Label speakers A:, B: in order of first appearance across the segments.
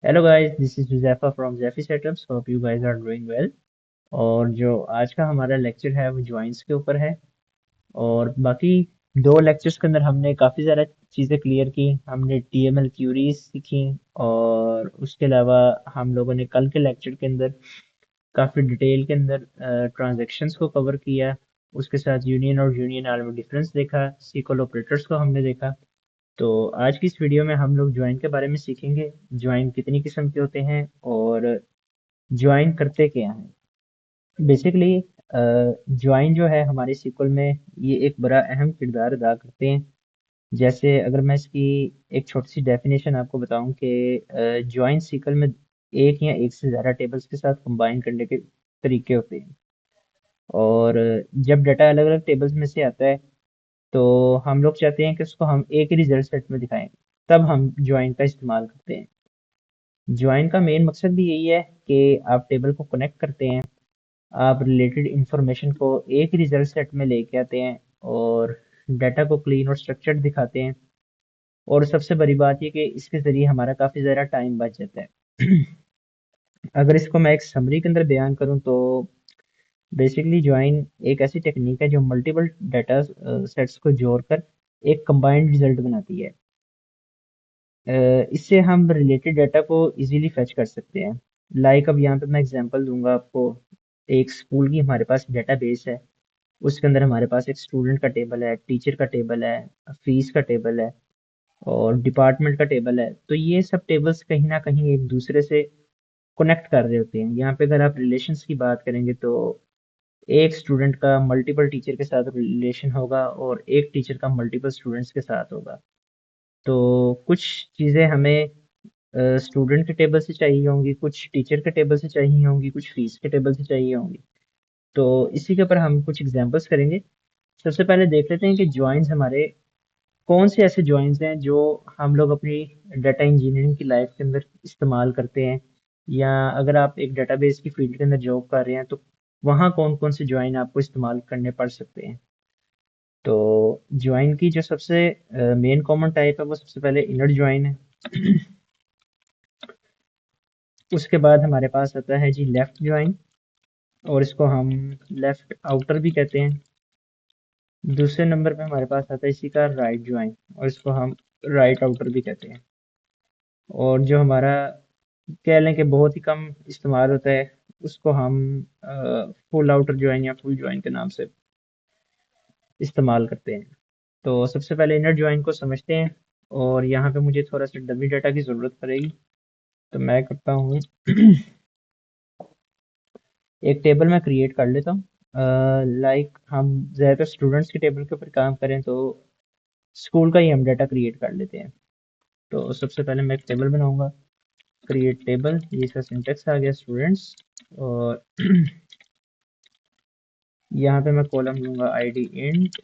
A: Hello guys, this is Juzaifa from Jeffy setups. Hope you guys are doing well. और जो आज का हमारा लेक्चर है वो ज्वाइंट्स के ऊपर है। और बाकी दो लेक्चर्स के अंदर हमने काफ़ी ज़्यादा चीज़ें क्लियर की। हमने टीएमएल क्यूरीज सीखी। और उसके अलावा हम लोगों ने कल के लेक्चर के अंदर काफ़ी डिटेल के अंदर ट्रांजैक्शंस को कवर किया। उसके साथ यूनियन और यूनियन आर में डिफरेंस देखा, सीक्वल ऑपरेटर्स को हमने देखा। तो आज की इस वीडियो में हम लोग ज्वाइन के बारे में सीखेंगे। ज्वाइन कितनी किस्म के होते हैं और ज्वाइन करते क्या हैं। बेसिकली ज्वाइन जो है हमारे सीक्वल में ये एक बड़ा अहम किरदार अदा करते हैं। जैसे अगर मैं इसकी एक छोटी सी डेफिनेशन आपको बताऊं कि ज्वाइन सीक्वल में एक या एक से ज़्यादा टेबल्स के साथ कंबाइन करने के तरीके होते हैं। और जब डाटा अलग अलग टेबल्स में से आता है तो हम लोग चाहते हैं कि उसको हम एक ही रिजल्ट सेट में दिखाएं। तब हम ज्वाइन का इस्तेमाल करते हैं। ज्वाइन का मेन मकसद भी यही है कि आप टेबल को कनेक्ट करते हैं, आप रिलेटेड इंफॉर्मेशन को एक ही रिजल्ट सेट में लेके आते हैं और डाटा को क्लीन और स्ट्रक्चर्ड दिखाते हैं। और सबसे बड़ी बात ये कि इसके ज़रिए हमारा काफ़ी ज़्यादा टाइम बच जाता है। अगर इसको मैं एक समरी के अंदर बयान करूँ तो बेसिकली ज्वाइन एक ऐसी टेक्निक है जो मल्टीपल डाटा सेट्स को जोड़कर एक कंबाइंड रिजल्ट बनाती है। इससे हम रिलेटेड डाटा को इजीली फेच कर सकते हैं। अब यहाँ पे मैं एग्जांपल दूंगा आपको। एक स्कूल की हमारे पास डेटाबेस है। उसके अंदर हमारे पास एक स्टूडेंट का टेबल है, टीचर का टेबल है, फीस का टेबल है और डिपार्टमेंट का टेबल है। तो ये सब टेबल्स कहीं ना कहीं एक दूसरे से कनेक्ट कर रहे होते हैं। यहाँ पे अगर आप रिलेशंस की बात करेंगे तो एक स्टूडेंट का मल्टीपल टीचर के साथ रिलेशन होगा और एक टीचर का मल्टीपल स्टूडेंट्स के साथ होगा। तो कुछ चीज़ें हमें स्टूडेंट के टेबल से चाहिए होंगी, कुछ टीचर के टेबल से चाहिए होंगी, कुछ फीस के टेबल से चाहिए होंगी। तो इसी के ऊपर हम कुछ एग्जांपल्स करेंगे। सबसे पहले देख लेते हैं कि ज्वाइंस हमारे कौन से ऐसे ज्वाइंस हैं जो हम लोग अपनी डाटा इंजीनियरिंग की लाइफ के अंदर इस्तेमाल करते हैं। या अगर आप एक डेटाबेस की फील्ड के अंदर जॉब कर रहे हैं तो वहाँ कौन कौन से ज्वाइन आपको इस्तेमाल करने पड़ सकते हैं। तो ज्वाइन की जो सबसे मेन कॉमन टाइप है वो सबसे पहले इनर ज्वाइन है। उसके बाद हमारे पास आता है जी लेफ्ट ज्वाइन, और इसको हम लेफ्ट आउटर भी कहते हैं। दूसरे नंबर पे हमारे पास आता है इसी का राइट ज्वाइन, और इसको हम राइट आउटर भी कहते हैं। और जो हमारा कह लें कि बहुत ही कम इस्तेमाल होता है उसको हम फुल आउटर ज्वाइन या फुल ज्वाइन के नाम से इस्तेमाल करते हैं। तो सबसे पहले इनर ज्वाइन को समझते हैं। और यहाँ पे मुझे थोड़ा सा डमी डाटा की ज़रूरत पड़ेगी। तो मैं करता हूँ एक टेबल मैं क्रिएट कर लेता हूँ। हम ज़्यादातर स्टूडेंट्स के टेबल के ऊपर काम करें तो स्कूल का ही हम डाटा क्रिएट कर लेते हैं। तो सबसे पहले मैं एक टेबल बनाऊंगा, क्रिएट टेबल। ये इसका सिंटेक्स आ गया स्टूडेंट्स। और यहाँ पे मैं कॉलम दूंगा आईडी इंट,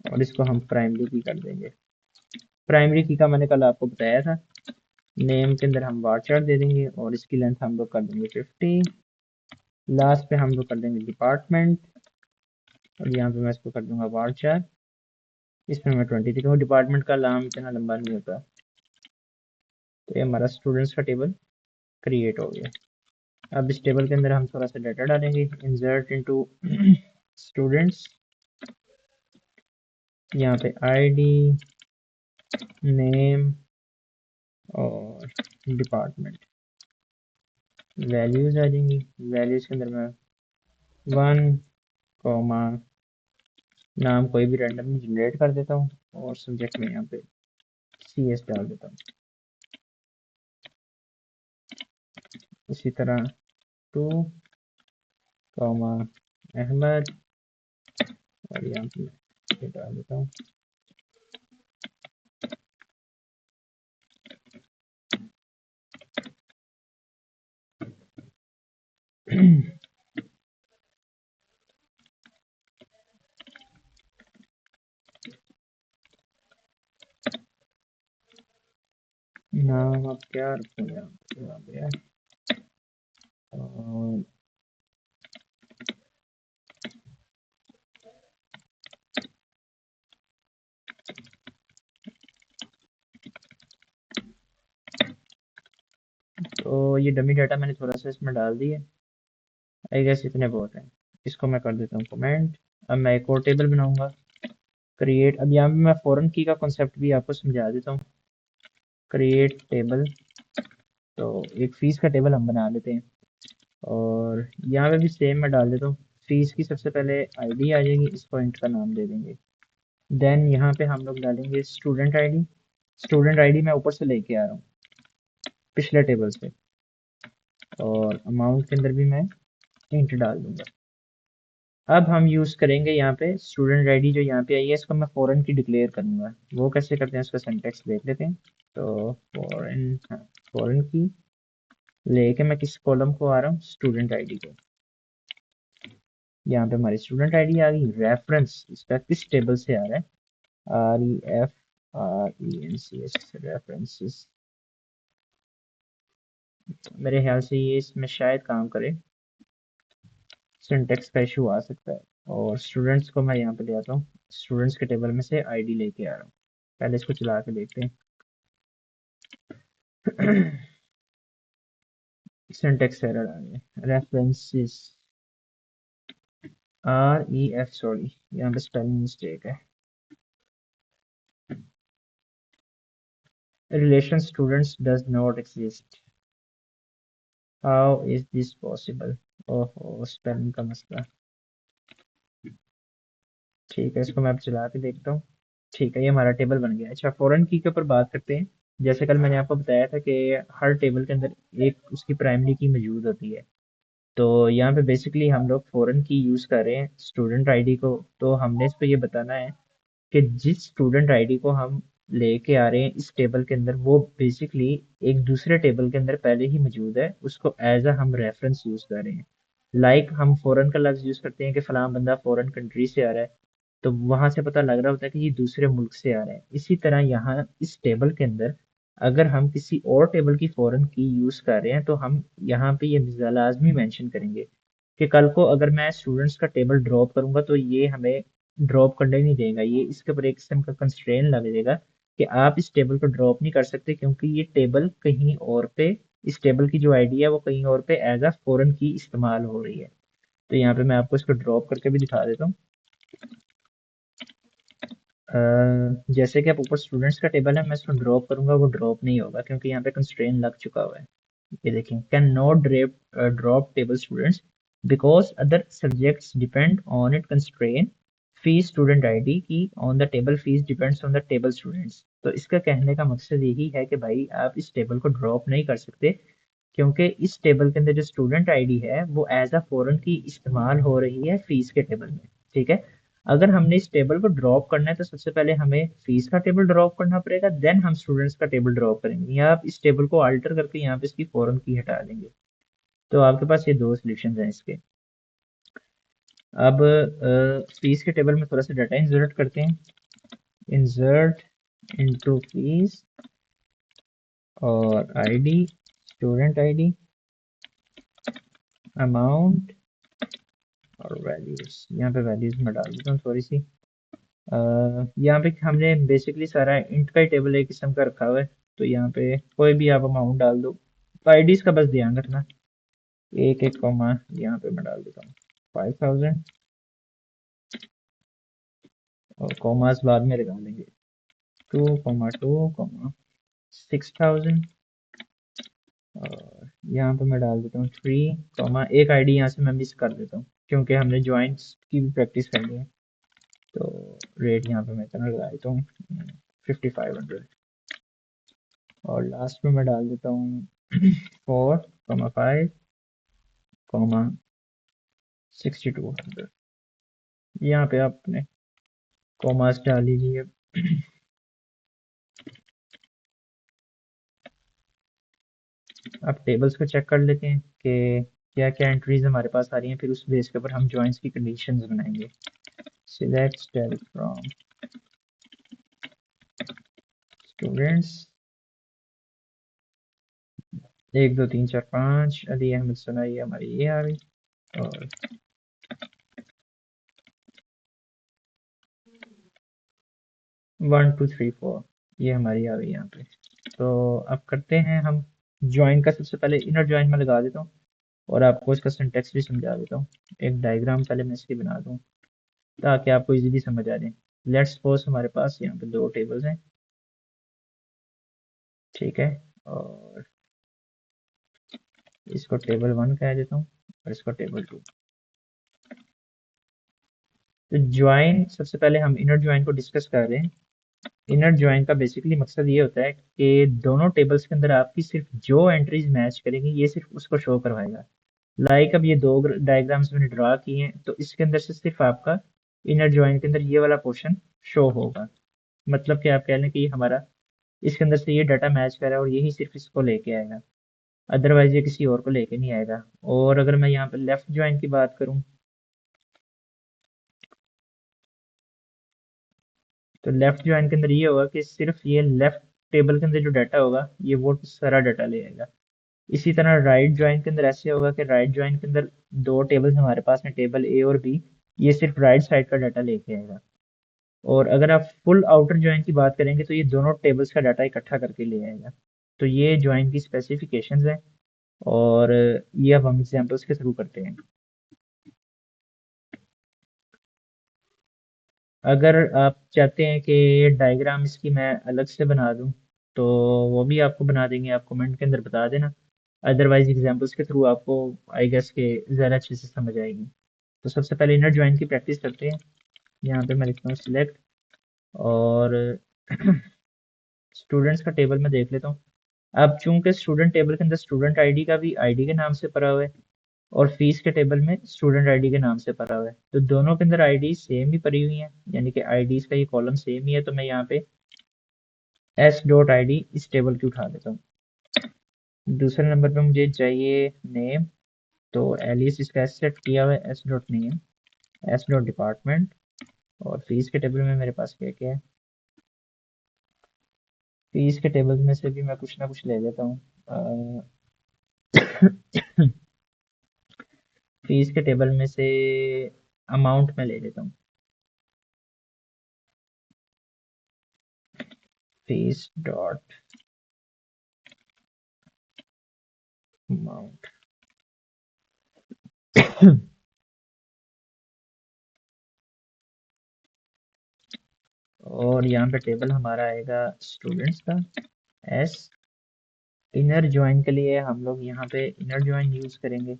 A: और इसको हम प्राइमरी की कर देंगे। प्राइमरी की का मैंने कल आपको बताया था। नेम के अंदर हम वार दे देंगे और इसकी लेंथ हम लोग कर देंगे 50। लास्ट पे हम लोग कर देंगे डिपार्टमेंट, और यहाँ पे मैं इसको कर दूंगा वार। इसमें मैं 20 लिखूंगा। डिपार्टमेंट का नाम इतना लंबा नहीं होता। तो ये हमारा स्टूडेंट्स का टेबल क्रिएट हो गया। अब इस टेबल के अंदर हम थोड़ा सा डाटा डालेंगे। इंसर्ट इनटू स्टूडेंट्स, यहाँ पे आईडी, नेम और डिपार्टमेंट। वैल्यूज आ जाएंगी। वैल्यूज के अंदर मैं 1, नाम कोई भी रैंडमली जनरेट कर देता हूँ और सब्जेक्ट में यहाँ पे CS डाल देता हूँ। इसी तरह 2, अहमद, और यहाँ पे ये डाल देता हूँ। नाम अब क्या रखूँ यहाँ पे, यहाँ पे है। और तो ये डमी डाटा मैंने थोड़ा सा इसमें डाल दिया। आई गेस इतने बहुत हैं। इसको मैं कर देता हूँ कमेंट। अब मैं एक और टेबल बनाऊंगा, क्रिएट। अब यहाँ पे मैं फॉरेन की का कॉन्सेप्ट भी आपको समझा देता हूँ। क्रिएट टेबल, तो एक फीस का टेबल हम बना लेते हैं। और यहाँ पे भी सेम मैं डाल देता हूँ। फीस की सबसे पहले आईडी आ जाएगी, इस पॉइंट का नाम दे देंगे। देन यहाँ पे हम लोग डालेंगे स्टूडेंट आईडी। स्टूडेंट आईडी मैं ऊपर से लेके आ रहा हूँ पिछले टेबल से। और अमाउंट के अंदर भी मैं इंट डाल दूंगा। अब हम यूज करेंगे यहाँ पे स्टूडेंट आईडी जो यहाँ पे आई है, इसको मैं फॉरेन की डिक्लेयर करूंगा। वो कैसे करते हैं, उसका सिंटैक्स देख लेते हैं। तो फॉरेन, हाँ, फॉरेन की लेके मैं किस कॉलम को आ रहा हूँ, स्टूडेंट आईडी को। यहाँ पे हमारी स्टूडेंट आईडी आ गई। रेफरेंस इसका किस टेबल से आ रहा है, REFRENCS, रेफरेंसेस। मेरे ख्याल से ये इसमें शायद काम करे, सिंटेक्स का इशू आ सकता है। और स्टूडेंट्स को मैं यहाँ पे ले आता हूँ, स्टूडेंट्स के टेबल में से आईडी लेके आ रहा हूँ। पहले इसको चला के देखते हैं। सिंटेक्स एरर आ गया। रेफरेंसेस, REF, सॉरी यहाँ पे स्पेलिंग मिस्टेक है। Relation students does not exist, how is this possible. ओहो, स्पेलिंग का मसला। ठीक है, इसको मैं अब चला के देखता हूँ। ठीक है, ये हमारा टेबल बन गया। अच्छा, फॉरेन की के ऊपर बात करते हैं। जैसे कल मैंने आपको बताया था कि हर टेबल के अंदर एक उसकी प्राइमरी की मौजूद होती है। तो यहाँ पे बेसिकली हम लोग फॉरेन की यूज कर रहे हैं स्टूडेंट आईडी को। तो हमने इस पे ये बताना है कि जिस स्टूडेंट आईडी को हम लेके आ रहे हैं इस टेबल के अंदर, वो बेसिकली एक दूसरे टेबल के अंदर पहले ही मौजूद है, उसको एज अ हम रेफरेंस यूज कर रहे हैं। हम फॉरेन का लफ्ज यूज करते हैं कि फलां बंदा फॉरेन कंट्री से आ रहा है, तो वहां से पता लग रहा होता है कि ये दूसरे मुल्क से आ रहा है। इसी तरह यहाँ इस टेबल के अंदर अगर हम किसी और टेबल की फॉरेन की यूज कर रहे हैं, तो हम यहाँ पे ये लाजमी मेंशन करेंगे कि कल को अगर मैं स्टूडेंट्स का टेबल ड्रॉप करूंगा तो ये हमें ड्रॉप करने नहीं देगा। ये इसके ऊपर एक किस्म का कंस्ट्रेन लग जाएगा कि आप इस टेबल को ड्रॉप नहीं कर सकते, क्योंकि ये टेबल कहीं और पे, इस टेबल की जो आईडी है वो कहीं और पे एज अ फॉरेन की इस्तेमाल हो रही है। तो यहाँ पे मैं आपको इसको ड्रॉप करके भी दिखा देता हूँ। जैसे कि आप ऊपर स्टूडेंट्स का टेबल है, मैं इसको ड्रॉप करूंगा, वो ड्रॉप नहीं होगा क्योंकि यहाँ पे कंस्ट्रेन लग चुका हुआ है। ये देखें, can not drop table students because other subjects depend on it constrain fees student ID key on the table fees depends on the table students. तो इसका कहने का मकसद यही है कि भाई आप इस टेबल को ड्रॉप नहीं कर सकते, क्योंकि इस टेबल के अंदर जो स्टूडेंट आईडी है वो एज अ फॉरेन की इस्तेमाल हो रही है फीस के टेबल में। ठीक है, अगर हमने इस टेबल को ड्रॉप करना है तो सबसे पहले हमें फीस का टेबल ड्रॉप करना पड़ेगा, देन हम स्टूडेंट्स का टेबल ड्रॉप करेंगे, या आप इस टेबल को अल्टर करके यहाँ पे इसकी फॉरेन की हटा देंगे। तो आपके पास ये दो सोल्यूशन हैं इसके। अब फीस के टेबल में थोड़ा सा डाटा इंसर्ट करते हैं। इंसर्ट इनटू फीस और आईडी, स्टूडेंट आईडी, अमाउंट और वैल्यूज। यहाँ पे वैल्यूज में डाल देता हूँ थोड़ी सी। यहाँ पे हमने बेसिकली सारा इंट का ही टेबल एक किस्म का रखा हुआ है, तो यहाँ पे कोई भी आप अमाउंट डाल दो। आईडीज का बस ध्यान रखना, एक एक कॉमा यहाँ पे मैं डाल देता हूँ 5000, और कॉमास बाद में लगा लेंगे। 2,2,6,000, और यहाँ पे मैं डाल देता हूँ 3, एक आईडी यहाँ से मैं मिस कर देता हूँ क्योंकि हमने ज्वाइंट्स की भी प्रैक्टिस करनी है। तो रेट यहाँ पे मैं इतना लगा देता हूँ 5500, और लास्ट में मैं डाल देता हूँ 4,5,6200। यहाँ पे आपने कॉमास डाल लीजिए। अब टेबल्स को चेक कर लेते हैं कि क्या क्या एंट्रीज हमारे पास आ रही हैं, फिर उस बेस के ऊपर हम जॉइंट्स की कंडीशंस बनाएंगे। Select stale from students 1 2 3 4 5, Ali Ahmed Sana, ये हमारी ये आ गई। और 1 2 3 4 ये हमारी आ गई यहाँ पे। तो अब करते हैं हम ज्वाइन का सबसे पहले इनर ज्वाइन में लगा देता हूँ और आपको इसका सिंटेक्स भी समझा देता हूँ। एक डायग्राम पहले मैं इसकी बना दूँ ताकि आपको इजीली समझ आ जाए। लेट्स सपोज हमारे पास यहाँ पे दो टेबल्स हैं, ठीक है, और इसको टेबल 1 कह देता हूँ और इसको टेबल 2। तो ज्वाइन, सबसे पहले हम इनर ज्वाइन को डिस्कस कर रहे हैं। इनर ज्वाइन का बेसिकली मकसद ये होता है कि दोनों टेबल्स के अंदर आपकी सिर्फ जो एंट्रीज मैच करेंगी ये सिर्फ उसको शो करवाएगा। लाइक अब ये दो डायग्राम्स मैंने ड्रा किए हैं तो इसके अंदर से सिर्फ आपका इनर ज्वाइन के अंदर ये वाला पोर्शन शो होगा। मतलब कि आप कह लें कि ये हमारा इसके अंदर से ये डाटा मैच कर रहा है और यही सिर्फ इसको लेके आएगा, अदरवाइज ये किसी और को लेके नहीं आएगा। और अगर मैं यहाँ पे लेफ्ट ज्वाइन की बात करूँ तो लेफ्ट ज्वाइन के अंदर ये होगा कि सिर्फ ये लेफ्ट टेबल के अंदर जो डाटा होगा ये वो सारा डाटा ले आएगा। इसी तरह राइट ज्वाइन के अंदर ऐसे होगा कि राइट ज्वाइन के अंदर दो टेबल्स हमारे पास हैं, टेबल ए और बी, ये सिर्फ राइट साइड का डाटा लेके आएगा। और अगर आप फुल आउटर ज्वाइन की बात करेंगे तो ये दोनों टेबल्स का डाटा इकट्ठा करके ले आएगा। तो ये ज्वाइन की स्पेसिफिकेशंस हैं और ये अब हम एग्जांपल्स के थ्रू करते हैं। अगर आप चाहते हैं कि डायग्राम इसकी मैं अलग से बना दूं तो वो भी आपको बना देंगे, आप कमेंट के अंदर बता देना। अदरवाइज एग्जांपल्स के थ्रू आपको आई गेस के ज़्यादा अच्छे से समझ आएगी। तो सबसे पहले इनर ज्वाइन की प्रैक्टिस करते हैं। यहाँ पे मैं लिखता हूँ सिलेक्ट और स्टूडेंट्स का टेबल में देख लेता हूँ। अब चूंकि स्टूडेंट टेबल के अंदर स्टूडेंट आईडी का भी आईडी के नाम से पड़ा हुआ है और फीस के टेबल में स्टूडेंट आईडी के नाम से पड़ा हुआ है, तो दोनों के अंदर आईडी सेम ही पड़ी हुई है, यानी कि आईडीज का ये कॉलम सेम ही है। तो मैं यहाँ पे एस डॉट आई डी इस टेबल की उठा देता हूँ। दूसरे नंबर पे मुझे चाहिए नेम, तो एलिस इसका एस सेट किया हुआ है, S dot name, S dot department. और फीस के टेबल में मेरे पास क्या क्या है, फीस के टेबल में से भी मैं कुछ ना कुछ ले लेता हूँ। फीस के टेबल में से अमाउंट में ले लेता हूँ, फीस डॉट अमाउंट। और यहाँ पे टेबल हमारा आएगा स्टूडेंट्स का एस। इनर ज्वाइन के लिए हम लोग यहाँ पे इनर ज्वाइन यूज करेंगे,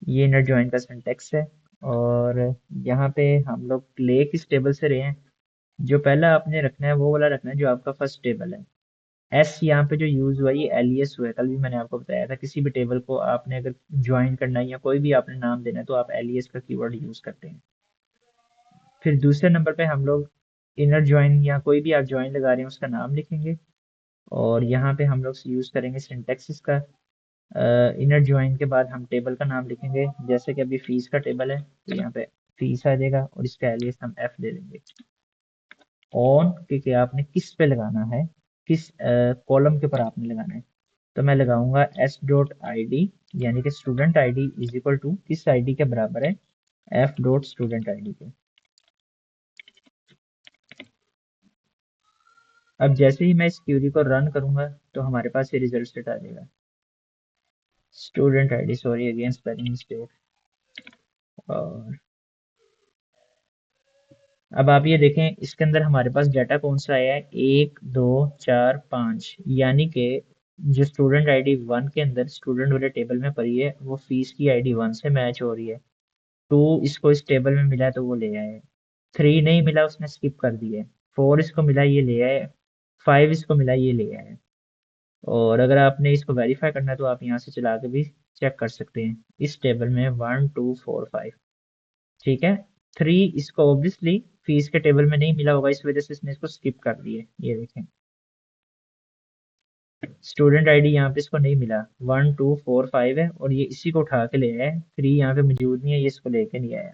A: ये इनर ज्वाइन का सिंटेक्स है। और यहाँ पे हम लोग ले किस टेबल से रहे हैं, जो पहला आपने रखना है वो वाला रखना है जो आपका फर्स्ट टेबल है। एस यहाँ पे जो यूज हुआ ये एलियस हुआ है, कल भी मैंने आपको बताया था किसी भी टेबल को आपने अगर ज्वाइन करना है या कोई भी आपने नाम देना है तो आप एलियस का कीवर्ड यूज करते हैं। फिर दूसरे नंबर पे हम लोग इनर ज्वाइन या कोई भी आप ज्वाइन लगा रहे हैं उसका नाम लिखेंगे और यहाँ पे हम लोग यूज करेंगे सिंटेक्स का। इनर ज्वाइन के बाद हम टेबल का नाम लिखेंगे, जैसे कि अभी फीस का टेबल है तो यहाँ पे फीस आ जाएगा और इसका एलियस हम एफ दे देंगे। ऑन क्योंकि आपने किस पे लगाना है, किस कॉलम के ऊपर आपने लगाना है, तो मैं लगाऊंगा एस डॉट आई डी, यानी कि student I D is equal to किस आई डी के बराबर है, F dot student I D के। अब जैसे ही मैं इस क्यूरी को रन करूंगा तो हमारे पास ये रिजल्ट सेट आ जाएगा। Student I D, sorry again spelling mistake. और अब आप ये देखें इसके अंदर हमारे पास डाटा कौन सा आया है, 1 2 4 5, यानी कि जो स्टूडेंट आईडी 1 के अंदर स्टूडेंट वाले टेबल में पड़ी है वो फीस की आईडी 1 से मैच हो रही है। 2 इसको इस टेबल में मिला है तो वो ले आए। 3 नहीं मिला उसने स्किप कर दिया है। 4 इसको मिला ये ले आए। 5 इसको मिला ये ले आए। और अगर आपने इसको वेरीफाई करना है तो आप यहाँ से चला के भी चेक कर सकते हैं, इस टेबल में 1 2 4 5, ठीक है। 3 इसको ऑब्वियसली फीस के टेबल में नहीं मिला होगा, इस वजह से इसने इसको स्किप कर दिया, ये देखें स्टूडेंट आईडी यहाँ पे इसको नहीं मिला, 1 2 4 5 है और ये इसी को उठा के ले आया है। 3 यहाँ पे मौजूद नहीं है, ये इसको लेके नहीं आया।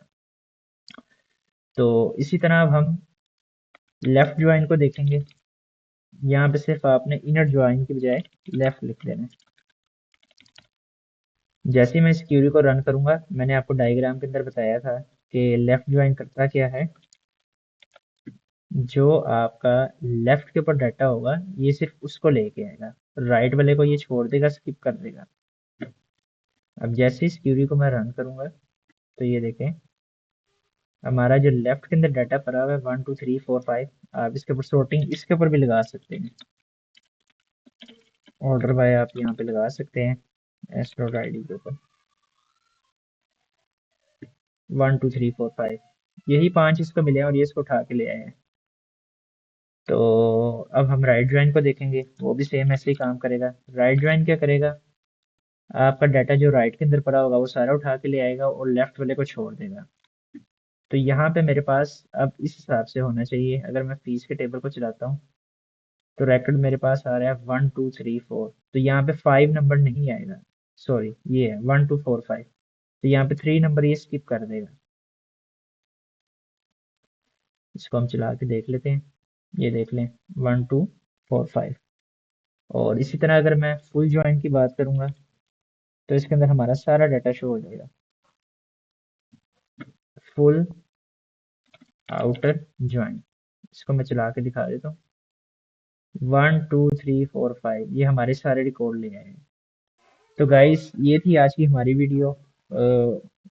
A: तो इसी तरह अब हम लेफ्ट ज्वाइन को देखेंगे। यहाँ पे सिर्फ आपने इनर ज्वाइन की बजाय लेफ्ट लिख देना है। जैसे ही मैं इस क्यूरी को रन करूंगा, मैंने आपको डायग्राम के अंदर बताया था कि लेफ्ट ज्वाइन करता क्या है। जो आपका लेफ्ट के ऊपर डाटा होगा ये सिर्फ उसको लेके आएगा, राइट वाले को ये छोड़ देगा, स्किप कर देगा। अब जैसे इस क्यूरी को मैं रन करूंगा तो ये देखें, हमारा जो लेफ्ट के अंदर डाटा पड़ा हुआ है 1 2 3 4 5, आप इसके ऊपर sorting इसके ऊपर भी लगा सकते हैं। ऑर्डर बाय आप यहाँ पे लगा सकते हैं एस डॉट आई डी के ऊपर 1 2 3 4 5, यही 5 इसको मिले हैं और ये इसको उठा के ले आए हैं। तो अब हम राइट ज्वाइन को देखेंगे, वो भी सेम ऐसे ही काम करेगा। राइट ज्वाइन क्या करेगा, आपका डाटा जो राइट के अंदर पड़ा होगा वो सारा उठा के ले आएगा और लेफ्ट वाले को छोड़ देगा। तो यहाँ पे मेरे पास अब इस हिसाब से होना चाहिए। अगर मैं फीस के टेबल को चलाता हूँ तो रिकॉर्ड मेरे पास आ रहा है 1 2 3 4, तो यहाँ पे 5 नंबर नहीं आएगा, सॉरी ये है 1 2 4 5, तो यहाँ पे 3 नंबर ये स्किप कर देगा। इसको हम चला के देख लेते हैं, ये देख लें 1 2 4 5। और इसी तरह अगर मैं फुल ज्वाइन की बात करूंगा तो इसके अंदर हमारा सारा डाटा शो हो जाएगा, फुल आउटर ज्वाइन। इसको मैं चला के दिखा देता हूँ, 1 2 3 4 5 ये हमारे सारे रिकॉर्ड ले आए हैं। तो गाइस ये थी आज की हमारी वीडियो।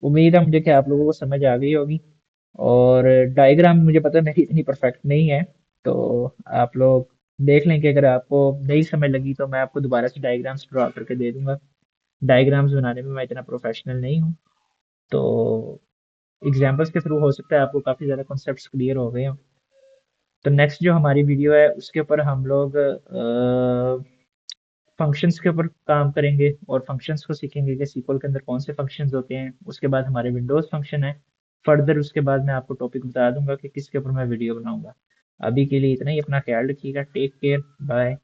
A: उम्मीद है मुझे कि आप लोगों को समझ आ गई होगी। और डायग्राम मुझे पता है मेरी इतनी परफेक्ट नहीं है, तो आप लोग देख लें कि अगर आपको नहीं समझ लगी तो मैं आपको दोबारा से डायग्राम्स ड्रा करके दे दूंगा। डायग्राम्स बनाने में मैं इतना प्रोफेशनल नहीं हूँ, तो एग्जाम्पल्स के थ्रू हो सकता है आपको काफ़ी ज़्यादा कॉन्सेप्ट्स क्लियर हो गए हों। तो नेक्स्ट जो हमारी वीडियो है उसके ऊपर हम लोग फंक्शंस के ऊपर काम करेंगे और फंक्शंस को सीखेंगे कि सीक्वल के अंदर कौन से फंक्शंस होते हैं। उसके बाद हमारे विंडोज फंक्शन है। फर्दर उसके बाद मैं आपको टॉपिक बता दूंगा कि किसके ऊपर मैं वीडियो बनाऊंगा। अभी के लिए इतना ही, अपना ख्याल रखिएगा, टेक केयर, बाय।